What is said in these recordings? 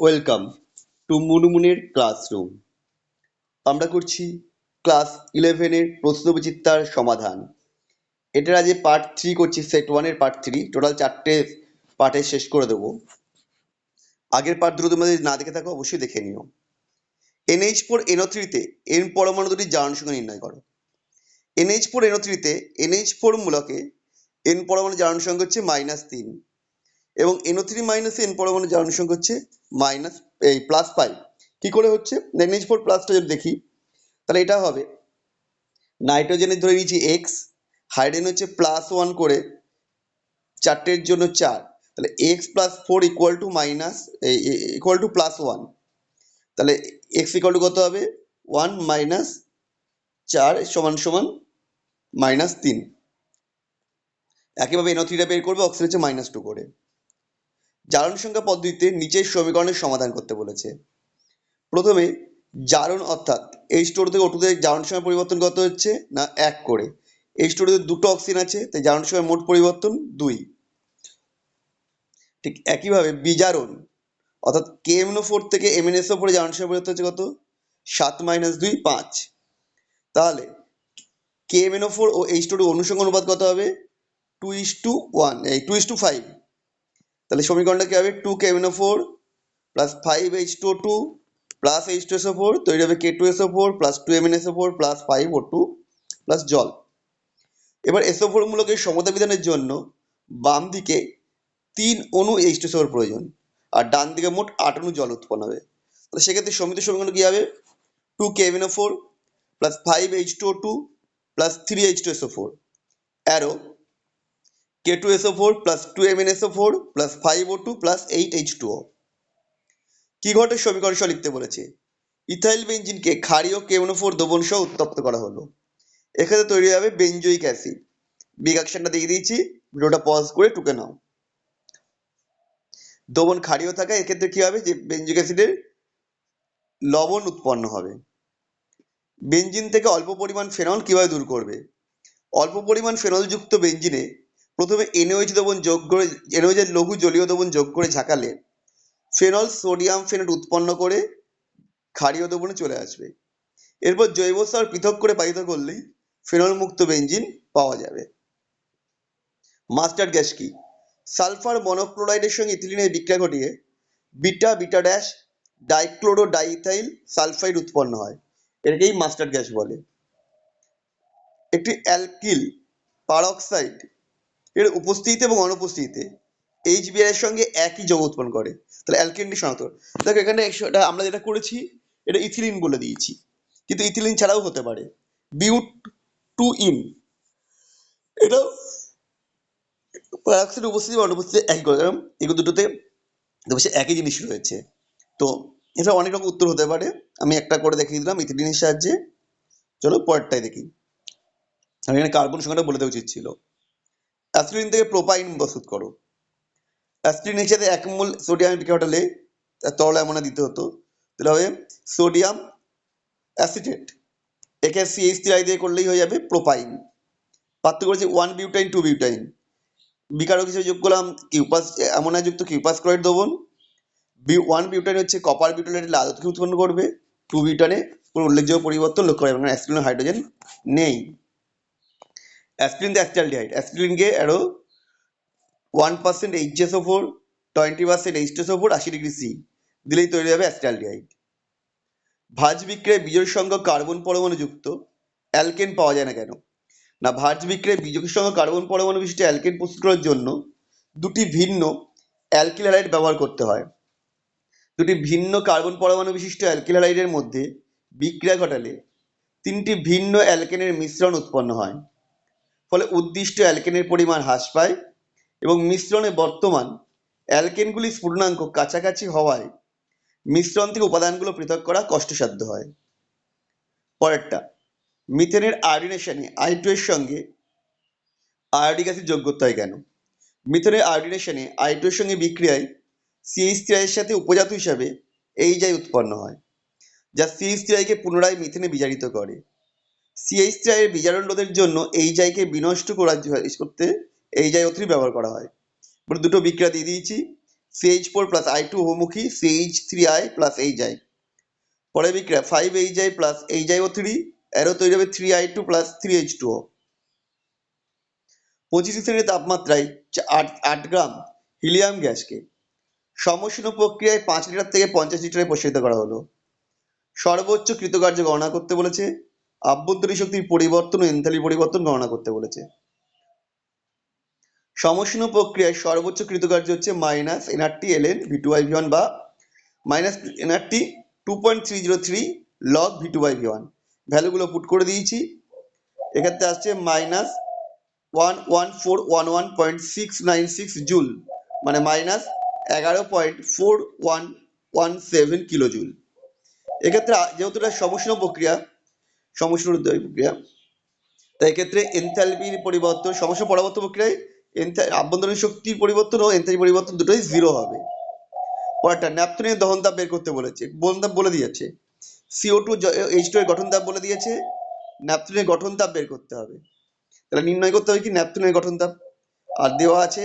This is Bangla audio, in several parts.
Welcome to মুনমুনের classroom. আমরা করছি ক্লাস 11-এর প্রশ্নবিচিত্রার সমাধান। এটার আজ পার্ট 3 করছি, সেট 1-এর পার্ট 3। টোটাল 4টে পার্টে শেষ করে দেবো। আগের পার্ট দুটো তোমরা যদি না দেখে থাকো অবশ্যই দেখে নিও। NH4NO3-তে N পরমাণু দুটি জারণ সংখ্যা নির্ণয় করো। NH4NO3-তে NH4 মূলকে N পরমাণু জারণ সংখ্যা হচ্ছে -3 এবং NO3 - N পরমাণু জারণ সংখ্যা হচ্ছে +5। কি করে হচ্ছে? NH4 প্লাসটা যদি দেখি তাহলে এটা হবে নাইট্রোজেনের ধরে নিয়েছি এক্স, হাইড্রোজেন হচ্ছে +1 করে, চারটের জন্য 4, তাহলে x+4 ইকুয়াল টু +1। তাহলে x ইকুয়াল টু কত হবে? 1 - 4 সমান -3। একইভাবে NO3টা বের করবে, অক্সিজেন হচ্ছে -2 করে। জারণ সংখ্যা পদ্ধতিতে নিচের সমীকরণের সমাধান করতে বলেছে। প্রথমে জারণ অর্থাৎ H2O থেকে O2 তে জারণ সময় পরিবর্তন কত হচ্ছে না 1 করে। H2O তে দুটো অক্সিজেন আছে, তাই জারণ সময় মোট পরিবর্তন 2। ঠিক একইভাবে বিজারণ অর্থাৎ KMnO4 থেকে MnSO4 এ জারণ সময় পরিবর্তন হচ্ছে কত? 7 - 2 5। তাহলে KMnO4 ও H2O অনুসঙ্গ অনুপাত কত হবে? 2:1 তাহলে সমীকরণটা কি হবে? 2KMnO4 plus 5H2O2 plus H2SO4 তৈরি হবে K2SO4 plus 2MnSO4 plus 5O2 plus জল। এবার SO4 মূলকের সমতা বিধানের জন্য বাম দিকে 3 অণু H2SO4 প্রয়োজন আর ডান দিকে মোট 8 অণু জল উৎপন্ন হবে। তাহলে সেক্ষেত্রে সমিত সমীকরণ কি হবে? 2KMnO4 plus 5H2O2 plus 3H2SO4 arrow K2SO4 plus 2MnSO4 plus 5O2 plus 8H2O। কি ঘটে সমীকরণ সহ লিখতে বলেছে। ইথাইল বেঞ্জিনকে ক্ষারীয় KMnO4 দ্রবণ সহ উত্তপ্ত করা হলো। এখানে তৈরি হবে বেঞ্জোইক অ্যাসিড। বিগ অ্যাকশনটা দিয়ে দিয়েছি, ভিডিওটা পজ করে টুকে নাও। দ্রবণ ক্ষারীয় থাকা, এক্ষেত্রে কি হবে? যে বেঞ্জোইক অ্যাসিডের লবণ উৎপন্ন হবে। বেঞ্জিন থেকে অল্প পরিমাণ ফেনল কিভাবে দূর করবে? অল্প পরিমাণ ফেনলযুক্ত বেঞ্জিনে প্রথমে NaOH দ্রবণ যোগ করে, NaOH এর লঘু জলীয় দ্রবণ যোগ করে ঝাঁকালে ফেনল সোডিয়াম ফেনেট উৎপন্ন করে ক্ষারীয় দ্রবণে চলে আসবে। এরপর জৈব সার পৃথক করে বায়িত করলেই ফেনল মুক্ত বেঞ্জিন পাওয়া যাবে। মাস্টার্ড গ্যাস কি? সালফার মনোক্লোরাইডের সঙ্গে ইথিলিনের বিক্রিয়া ঘটিয়ে beta dash dichloro diethyl sulphide উৎপন্ন হয়, এটাকেই মাস্টার্ড গ্যাস বলে। একটি অ্যালকিল পারক্সাইড এর উপস্থিতিতে এবং অনুপস্থিতিতে HBr এর সঙ্গে একই যৌগ উৎপন্ন করে। তাহলে অ্যালকেনটি শনাক্ত। দেখো এখানে আমরা যেটা করেছি এটা ইথিলিন বলে দিয়েছি, কিন্তু ইথিলিন ছাড়াও হতে পারে। বিউট 2ইন এটাও পারক্সাইড উপস্থিতি বা অনুপস্থিতি একই করে, কারণ এগুলো দুটোতে একই জিনিস রয়েছে। তো এটা অনেক রকম উত্তর হতে পারে। আমি একটা করে দেখিয়ে দিলাম ইথিলিনের সাহায্যে। চলো পরেরটাই দেখি। আমি এখানে কার্বন সংখ্যাটা বলে দেওয়া উচিত ছিল। অ্যাসিলিন থেকে প্রোপাইন প্রস্তুত করো। অ্যাসিলিনের সাথে 1 মোল সোডিয়াম বিক্রিয়া ঘটালে তরল অ্যামোনিয়া দিতে হতো, তাহলে হবে সোডিয়াম অ্যাসিটেট। একে CH3 দিয়ে করলেই হয়ে যাবে প্রোপাইন। পার্থক্য করেছি 1 বিউটাইন 2 বিউটাইন। বিকারক হিসেবে যোগ করলাম কিউপাস অ্যামোনিয়া যুক্ত কিউপাস ক্লোরাইড দ্রবণ। 1 বিউটাইন হচ্ছে কপার বিউটাইলের লাল উৎকে উৎপন্ন করবে। 2 বিউটানে কোনো উল্লেখযোগ্য পরিবর্তন লক্ষ্য করা যাবে না, অ্যাসিলিন হাইড্রোজেন নেই। অ্যাসিলিন অ্যাসিটালডিহাইড, অ্যাসিলিনকে আরো 1% HSO4 20% H2SO4 80°C দিলেই তৈরি হবে অ্যাসিটালডিহাইড। ভাঁজ বিক্রিয়ায় বিজোড় সংখ্যক কার্বন পরমাণু যুক্ত অ্যালকেন পাওয়া যায় না কেন? না, ভাঁজ বিক্রিয়ায় বিজোড় সংখ্যক কার্বন পরমাণু বিশিষ্ট অ্যালকেন প্রস্তুত করার জন্য দুটি ভিন্ন অ্যালকিল হ্যালাইড ব্যবহার করতে হয়। দুটি ভিন্ন কার্বন পরমাণু বিশিষ্ট অ্যালকিল হ্যালাইডের মধ্যে বিক্রিয়া ঘটালে 3টি ভিন্ন অ্যালকেনের মিশ্রণ উৎপন্ন হয়। ফলে উদ্দিষ্ট অ্যালকেনের পরিমাণ হ্রাস পায় এবং মিশ্রণে বর্তমান অ্যালকেনগুলির স্ফুটনাঙ্ক কাছাকাছি হওয়ায় মিশ্রণ থেকে উপাদানগুলো পৃথক করা কষ্টসাধ্য হয়। পরেরটা, মিথেনের আয়োডিনেশনে I2 এর সঙ্গে আয়োডিক অ্যাসিড যোগ করতে হয় কেন? মিথেনের আয়োডিনেশনে I2 এর সঙ্গে বিক্রিয়ায় CH3 এর সাথে উপজাত হিসাবে HI উৎপন্ন হয়, যা CH3 কে পুনরায় মিথেনে বিজারিত করে। CH3 এর বিজারণ রোধের জন্য HI কে বিনষ্ট করতে HI O3 ব্যবহার করা হয়। দুটো বিক্রিয়া দিয়ে দিয়েছি। CH4 plus I2 উভমুখী CH3I plus HI। পরের বিক্রিয়া 5HI প্লাস HiO3 এরও তৈরি হবে 3I2 প্লাস 3H2O। 25 ডিগ্রি তাপমাত্রায় 8 গ্রাম হিলিয়াম গ্যাসকে সমুষ্ণ প্রক্রিয়ায় 5 লিটার থেকে 50 লিটারে প্রসারিত করা হলো। সর্বোচ্চ কৃতকার্য গণনা করতে বলেছে, আভ্যন্তরীণ শক্তির পরিবর্তন ও এনথালপি পরিবর্তন গণনা করতে বলেছে। সমুষ্ণ প্রক্রিয়ায় সর্বোচ্চ কৃতকার্য হচ্ছে মাইনাস nRT ln V2/V1 বা মাইনাস nRT 2.303 log V2/V1। ভ্যালুগুলো পুট করে দিয়েছি। এক্ষেত্রে আসছে মাইনাস 11411.696 জুল, মানে মাইনাস 11.4117 কিলো জুল। এক্ষেত্রে যেহেতু এটা সমুষ্ণ প্রক্রিয়া, তাই এক্ষেত্রে এনথালপির পরিবর্তন, সমুষ্ণ পরবর্তী প্রক্রিয়ায় আভ্যন্তরীণ শক্তির পরিবর্তন ও এনথালপি পরিবর্তন দুটোই 0 হবে। পরেরটা ন্যাপথলিনের দহন তাপ বের করতে বলেছে, বলে দিয়েছে। CO2 H2 এর গঠন তাপ বলে দিয়েছে, ন্যাপথলিনের গঠন তাপ বের করতে হবে। তাহলে নির্ণয় করতে হবে কি ন্যাপথলিনের গঠন তাপ, আর দেওয়া আছে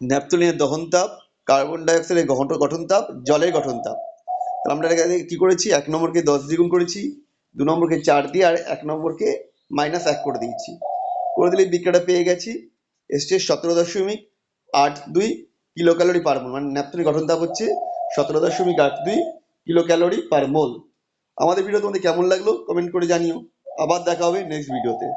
ন্যাপথলিনের দহন তাপ, কার্বন ডাই অক্সাইডের গঠন তাপ, জলের গঠন তাপ। তাহলে আমরা এখানে কি করেছি, 1 নম্বরকে 10 দ্বিগুণ করেছি, 2 নম্বরকে 4 দিয়ে, আর 1 নম্বরকে -1 করে দিয়েছি। করে দিলে বিক্রিয়াটা পেয়ে গেছি, এসছে 17.82 কিলো ক্যালোরি পার মোল, মানে ন্যাপথলিনের গঠন তাপ হচ্ছে 17.82 কিলো ক্যালোরি পার মোল। আমাদের ভিডিও তোমাদের কেমন লাগলো কমেন্ট করে জানিও। আবার দেখা হবে নেক্সট ভিডিওতে।